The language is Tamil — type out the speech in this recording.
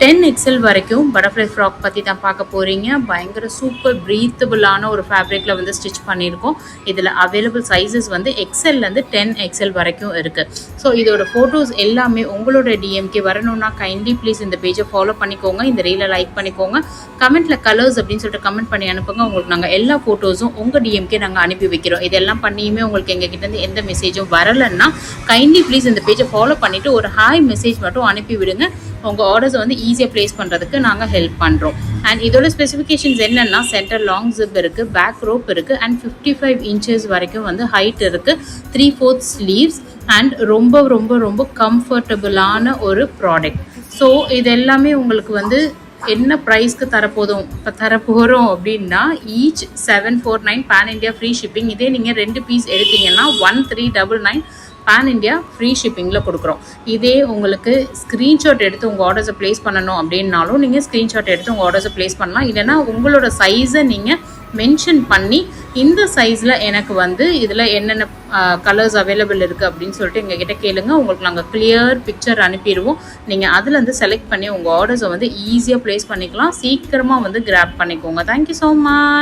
10XL வரைக்கும் பட்டர்ஃப்ளை ஃப்ராக் பற்றி தான் பார்க்க போகிறீங்க. பயங்கர சூப்பர் ப்ரீத்தபிளான ஒரு ஃபேப்ரிக்கில் வந்து ஸ்டிச் பண்ணியிருக்கோம். இதில் அவைலபிள் சைஸஸ் வந்து எக்ஸ்எல்லேருந்து 10XL வரைக்கும் இருக்குது. ஸோ இதோட ஃபோட்டோஸ் எல்லாமே உங்களோட டிஎம்கே வரணும்னா கைண்ட்லி ப்ளீஸ் இந்த பேஜை ஃபாலோ பண்ணிக்கோங்க, இந்த ரீலை லைக் பண்ணிக்கோங்க, கமெண்ட்டில் கலர்ஸ் அப்படின்னு சொல்லிட்டு கமெண்ட் பண்ணி அனுப்புங்க. உங்களுக்கு நாங்கள் எல்லா ஃபோட்டோஸும் உங்கள் டிஎம்கே நாங்கள் அனுப்பி வைக்கிறோம். இதெல்லாம் பண்ணியுமே உங்களுக்கு எங்ககிட்டேருந்து எந்த மெசேஜும் வரலைன்னா கைண்ட்லி ப்ளீஸ் இந்த பேஜை ஃபாலோ பண்ணிவிட்டு ஒரு ஹாய் மெசேஜ் மட்டும் அனுப்பி விடுங்க. உங்கள் ஆர்டர்ஸை வந்து ஈஸியாக ப்ளேஸ் பண்ணுறதுக்கு நாங்கள் ஹெல்ப் பண்ணுறோம். அண்ட் இதோட ஸ்பெசிஃபிகேஷன்ஸ் என்னென்னா சென்டர் லாங் ஜிப் இருக்குது, பேக் ரோப் இருக்குது, அண்ட் 55 inches வரைக்கும் வந்து ஹைட் இருக்குது, 3/4 ஸ்லீவ்ஸ், அண்ட் ரொம்ப ரொம்ப ரொம்ப கம்ஃபர்டபுளான ஒரு ப்ராடக்ட். ஸோ இது எல்லாமே உங்களுக்கு வந்து என்ன ப்ரைஸ்க்கு தரப்போகிறோம் அப்படின்னா each 749 pan India free shipping. இதே நீங்கள் 2 பீஸ் எடுத்தீங்கன்னா 1399 பேன் இண்டியா ஃப்ரீ ஷிப்பிங்கில் கொடுக்குறோம். இதே உங்களுக்கு ஸ்க்ரீன்ஷாட் எடுத்து உங்கள் ஆர்டர்ஸை ப்ளேஸ் பண்ணணும் அப்படின்னாலும் நீங்கள் ஸ்க்ரீன்ஷாட் எடுத்து உங்கள் ஆர்டர்ஸை ப்ளேஸ் பண்ணலாம். இல்லைனா உங்களோட சைஸை நீங்கள் மென்ஷன் பண்ணி இந்த சைஸில் எனக்கு வந்து இதில் என்னென்ன கலர்ஸ் அவைலபிள் இருக்குது அப்படின்னு சொல்லிட்டு எங்ககிட்ட கேளுங்க. உங்களுக்கு நாங்கள் கிளியர் பிக்சர் அனுப்பிடுவோம். நீங்கள் அதுலேருந்து செலக்ட் பண்ணி உங்கள் ஆர்டர்ஸை வந்து ஈஸியாக ப்ளேஸ் பண்ணிக்கலாம். சீக்கிரமாக வந்து கிராப் பண்ணிக்கோங்க. Thank you so much.